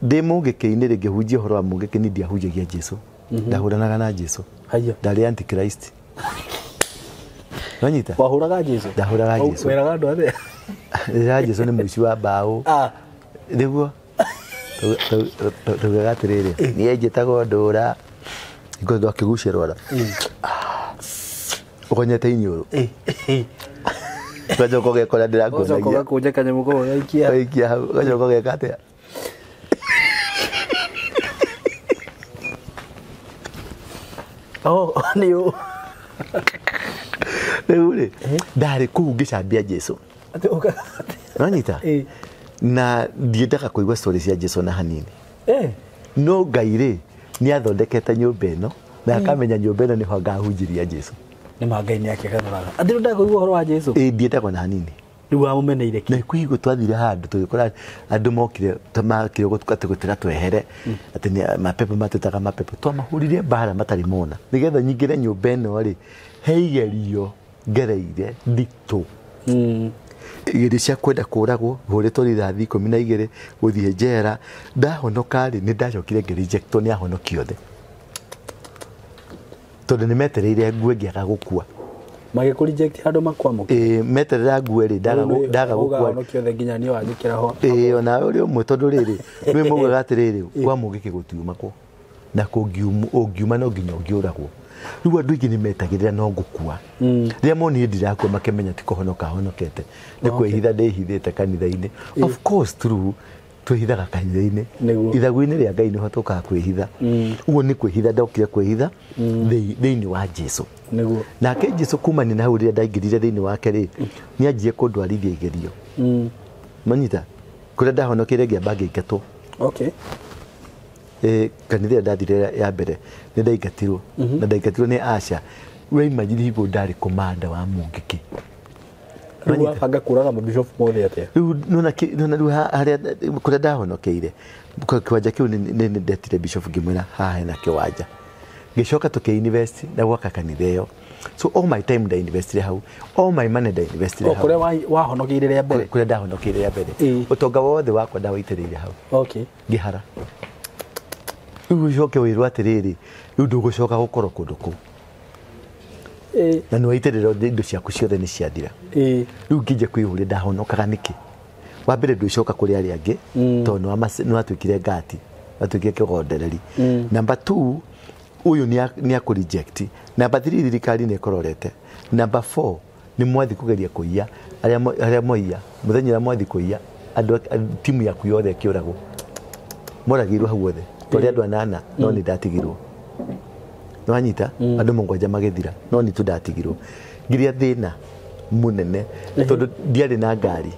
Demo geke-inĩ rĩngĩ hunjia ũhoro wa mũngĩkĩ ni ndiahunjagia Jesu. Ndahũranaga na Jesu. Ndarĩ antichrist. Wanyita? Wahũraga Jesu? Ndahũraga Jesu. Weraga andũ athĩ? Ndĩraga Jesu nĩ mũici wa mbaũ. Nĩguo. Tugaga atĩrĩrĩ. Niĩ njĩtagwo Ndũra. Ngothwo akĩgucĩrwara. Ũkonyete iniũrũ. Gacoka ũgekora ndĩrakuonagia. Gacoka ũgakũnja kanyamũ kau ũgaikia. Ũgaikia hau. Gacoka ũgeka atĩa? Nĩũ. Rĩu rĩ, ndarĩ kũu ngĩcambia Jesu. Wanyita? Na ndiendaga kũigua story cia Jesu na hanini. No Ngai rĩ nĩ athondekete nyũmba ĩno na akamenya nyũmba ĩno nĩho ngahunjĩria Jesu. Nĩ Ngai nĩ akĩgarũraga. Atĩ ndakũigua ũhoro wa Jesu? Ndiendagwo na hanini. Rĩu wamũmeneire ki? Na kũigua twathire handũ tũgĩkora andũ mokire tamakire gũtũkatĩgũtĩra twehere atĩ nĩ mapepo matetaga mapepo twamahũrire mbara matarĩ mona nĩgetha nyingĩre nyũmba ĩno rĩ he igerio ngereire nditũ. Igerio cia kwenda kũragwo hũrĩtwo rithathi 12 gũthiĩ njera ndahonoka rĩ nĩ ndacokire ngĩrejectwo nĩ ahonokio othe tondũ nĩ metereire ngue ngĩaga gũkua. Magĩkũreject handũ makwamũkĩra? Meterera ngue rĩ ndaga gũkua. Ahonokio othe nginya niĩ wandĩkĩra ho. Ona ũrĩ ũmwe tondũ rĩrĩ nĩ maugaga atĩrĩrĩ kwa mũngĩkĩ gũtiumakwo na ũngiuma no nginya ũngĩũragwo. Rĩu andũ aingĩ nĩ metagĩrĩra no ngũkua. Rĩrĩa monire ndirakua makĩmenya ti kũhonoka honokete. Nĩ kwĩhitha ndĩhithĩte kanitha-inĩ. Of course true twĩhithaga kanitha-inĩ. Ithagu-inĩ rĩa Ngai nĩho tũkaga kwĩhitha. Ũguo nĩ kwĩhitha ndokire kwĩhitha thĩinĩ wa Jesu. Nake Jesu kumania na hau rĩrĩa ndaingĩrire thĩinĩ wake rĩ nĩ anjie kũndwarithia igerio. Manyita kũrĩa ndahonokeire ngĩamba ngĩingatwo. Kanitha ndathire ya mbere nĩ ndaingatirwo na ndaingatirwo nĩ Asha. We imagine hivyo ndarĩ komanda wa mũngĩkĩ. Rĩu wabanga kũraga Bishop Mothe atĩa? Rĩu nona harĩa kũrĩa ndahonokeire kĩwanja kĩu nĩ ndetire Bishop ngĩmwĩra haha hena kĩwanja. Ngĩcoka tũkĩ-invest na gwaka kanitha ĩyo. So all my time nda investire hau. All my money nda investire hau. Kũrĩa wahonokeire rĩa mbere? Kũrĩa ndahonokeire rĩa mbere. Ũtonga wothe wakwa ndawaitĩrĩire hau. Ngĩhara. Rĩu ũcoke wĩrwo atĩrĩrĩ rĩu ndũgũcoka gũkorwo kũndũ kũu. Na nĩ waitĩrĩra indo ciaku ciothe nĩ ciathira. Rĩu ngĩnja kwĩyũria ndahonokaga nĩkĩ? Wa mbere ndũcoka kũrĩ arĩa angĩ tondũ nĩ watuĩkire ngati watuĩkire kĩgondereri. Number 2 uyu ni akũreject. Number 3 thirikari nĩ ĩkororete. Number 4 nĩ mwathi kũgeria kũiya arĩa moiya mũthenya ũrĩa mwathi kũiya andũ timu yaku yothe ĩkĩũragwo. Moragirwo hau othe tondũ andũ 8 no nĩ ndatigirwo. Nĩ wanyita andũ 7 magĩthira no nĩ tu ndatigirwo. Ngiria thĩna mũnene tondũ ndiarĩ na ngari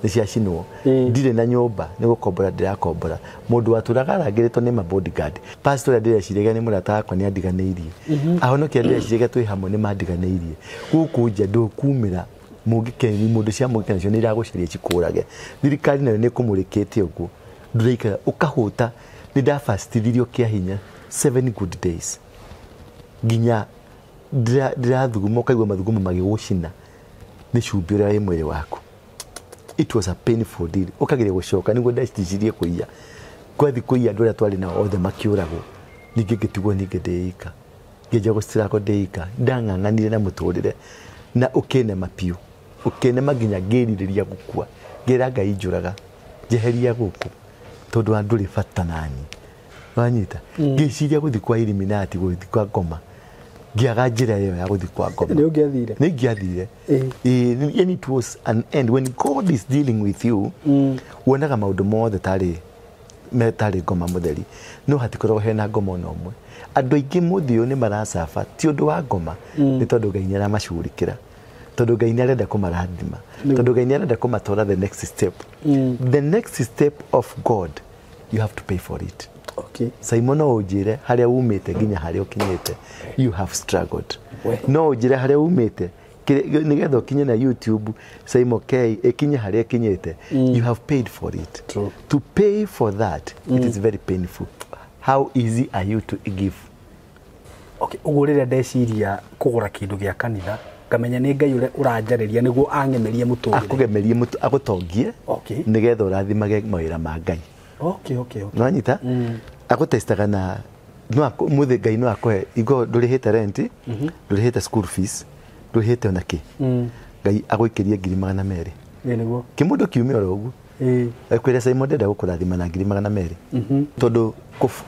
nĩ ciacinwo. Ndirĩ na nyũmba nĩ gũkombora ndĩrakombora. Mũndũ watũraga arangĩrĩtwo nĩ bodyguard. Pastor ndĩreciria nĩ mũrata wakwa nĩ andiganĩirie. Ahonokia ndĩreciria twĩ hamwe nĩ mandiganĩirie. Gũkũ nja ndũkumĩra mũngĩkeni mũndũ cia mũngĩkeni cio nĩ iragũcaria cikũrage. Thirikari nayo nĩ kũmũrĩkĩte ũguo. Ndũraikara ũkahũta nĩ ndafastithirio kĩa hinya 7 good days. Nginya ndĩrathuguma ũkaigua mathugumo magĩgũcina nĩ cumbĩ ũrĩa wĩ mwĩrĩ waku. It was a painful deal. Ũkageria gũcoka nĩguo ndaciticirie kũiya. Kwathi kũiya andũ arĩa twarĩ nao othe makĩũragwo. Ningĩ ngĩtigwo ningĩ ndĩika. Ngĩnja gũcitirako ndĩika. Ndang'ang'anire na mũtũrĩre na ũkĩnema piũ. Ũkĩnema nginya ngĩrirĩria gũkua. Ngĩra Ngai njũraga. Njeheria gũkũ tondũ andũ rĩ bata nani. Wanyita. Ngĩciria gũthiĩ kwa Illuminati gũthiĩ kwa ngoma. Ngiaga njĩra ĩyo ya gũthiĩ kwa ngoma. Nĩ ũngĩathire? Nĩ ngĩathire. And it was an end when God is dealing with you. Wonaga maũndũ mothe tarĩ ngoma mũtheri. No hatikoragwo hena ngoma ona ũmwe. Andũ aingĩ mũthĩ nĩ maracaba ti ũndũ wa ngoma nĩ tondũ Ngai nĩ aramacurĩkĩra. Tondũ Ngai nĩ arenda kũmarathima. Tondũ Ngai nĩ arenda kũmatwara the next step. The next step of God you have to pay for it. SYMO no ũnjĩre harĩa umĩte nginya harĩa ũkinyĩte. You have struggled. No ũnjĩre harĩa umĩte nĩgetha ũkinye na YouTube SYMO K ĩkinye harĩa ĩkinyĩte. You have paid for it. To pay for that it is very painful. How easy are you to give? Ũguo rĩrĩa ndeciria kũgũra kĩndũ gĩa kanitha ngamenya nĩ Ngai ũrĩa ũranjarĩria nĩguo angemerie mũtũrĩre. Akũgemerie agũtongie nĩgetha ũrathimage mawĩra ma Ngai. Okay. Nwanyita agutestaga na Mothe Ngai no akohe igo ndurihite rent ndurihite school fees ndurihite onaki Ngai agwikirie 200,000 niguo kimundu kiumia orogu ekwira SYMO ndenda gukurathima na 200,000 tondu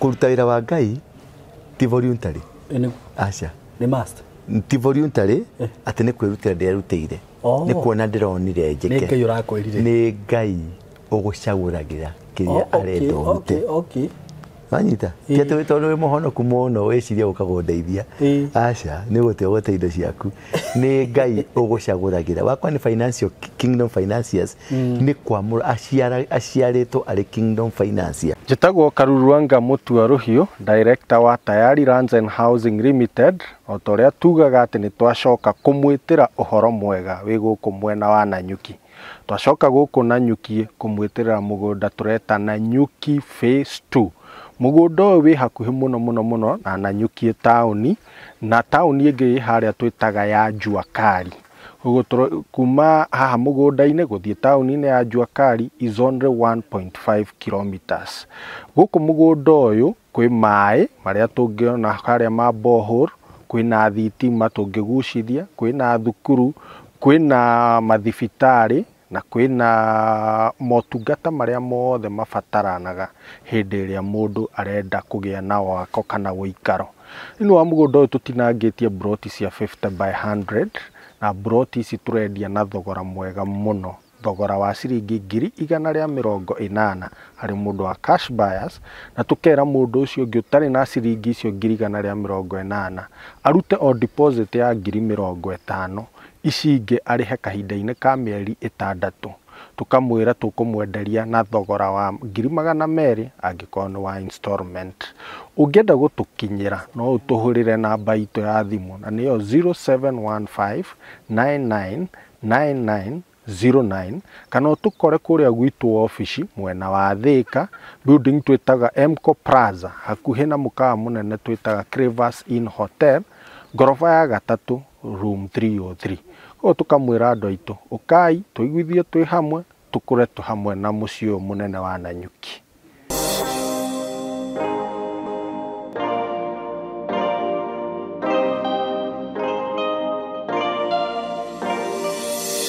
kuruta wira wa Ngai ti voluntary acha ni must ti voluntary ati ni kwirutira ndirutire ni kuona ndironire njeke ni Ngai urakwirire ni Ngai ugucaguragira kiria arenda okay Wanyita tiate witondu wi muhonoku muno wiciria ukagondeithia acha ni guti ugote indo ciaku ni Ngai ugucaguragira wakwa ni financial kingdom financiers ni kwamura aciaritwo ari kingdom financier Jitagwo Karuruanga Mutua Ruhiu director wa Tayari Lands and Housing Limited otoria tugaga ati ni twacoka kumwitira uhoro mwega wi guku mwena wa Nanyuki twacoka guku Nanyuki kumwitirira mugunda tureta Nanyuki phase 2 mugunda wi hakuhi muno na Nanyuki tauni na tauni ingi haria twitaga ya Juakari kuma haha mugunda-ini guthie tauni-ini ya Juakari is only 1.5 kilometers guku mugunda uyu kwi mai maria tungiona haria ma borehole kwina thitima tungigucithia kwina thukuru kwina mathibitari na kwina motungata maria mothe mabataranaga hindi iria mundu arenda kugia na wako kana guikaro ino wa mugunda uyu tutinangitie broti cia 50 by 100 na broti ici turendia na thogora mwega muno thogora wa ciringi 180 hari mundu wa cash buyers na tukera mundu ucio ungi utari na ciringi icio 180 arute o deposit ya 50 ici ingi arihe kahinda-ini ka mieri 6 tukamwira tukumwenderia na thogora wa 200,000 angikorwo ni wa installment ungienda gutukinyira no utuhurire namba itu ya thimu na niyo 0715999909 kana utukore kuria gwitu office mwena wa Thika building twitaga Mco Plaza hakuhi na mukawa munene twitaga Crevas Inn Hotel gorofa ya 3 room 303 o tukamwira andu aitu ukai tuiguithie twi hamwe tukure tu hamwe na mucio munene wa Nanyuki.